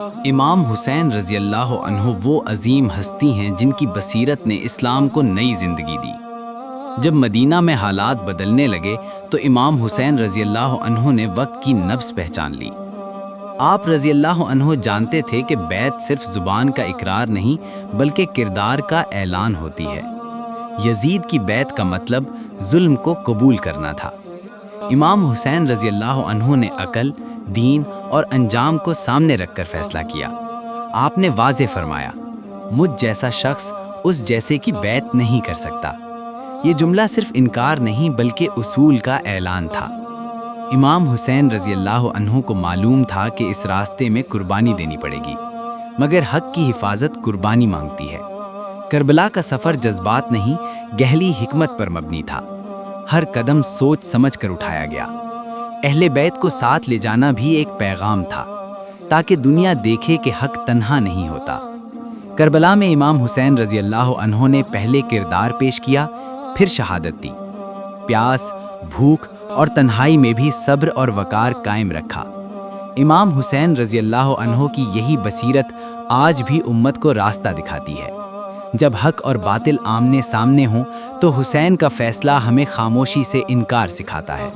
امام حسین رضی اللہ عنہ وہ عظیم ہستی ہیں جن کی بصیرت نے اسلام کو نئی زندگی دی۔ جب مدینہ میں حالات بدلنے لگے تو امام حسین رضی اللہ عنہ نے وقت کی نبض پہچان لی۔ آپ رضی اللہ عنہ جانتے تھے کہ بیعت صرف زبان کا اقرار نہیں بلکہ کردار کا اعلان ہوتی ہے۔ یزید کی بیعت کا مطلب ظلم کو قبول کرنا تھا۔ امام حسین رضی اللہ عنہ نے عقل، دین اور انجام کو سامنے رکھ کر فیصلہ کیا۔ آپ نے واضح فرمایا، مجھ جیسا شخص اس جیسے کی بیعت نہیں کر سکتا۔ یہ جملہ صرف انکار نہیں بلکہ اصول کا اعلان تھا۔ امام حسین رضی اللہ عنہ کو معلوم تھا کہ اس راستے میں قربانی دینی پڑے گی، مگر حق کی حفاظت قربانی مانگتی ہے۔ کربلا کا سفر جذبات نہیں، گہری حکمت پر مبنی تھا۔ ہر قدم سوچ سمجھ کر اٹھایا گیا۔ اہل بیت کو ساتھ لے جانا بھی ایک پیغام تھا، تاکہ دنیا دیکھے کہ حق تنہا نہیں ہوتا۔ کربلا میں امام حسین رضی اللہ عنہ نے پہلے کردار پیش کیا، پھر شہادت دی۔ پیاس، بھوک اور تنہائی میں بھی صبر اور وقار قائم رکھا۔ امام حسین رضی اللہ عنہ کی یہی بصیرت آج بھی امت کو راستہ دکھاتی ہے۔ جب حق اور باطل آمنے سامنے ہوں تو حسین کا فیصلہ ہمیں خاموشی سے انکار سکھاتا ہے۔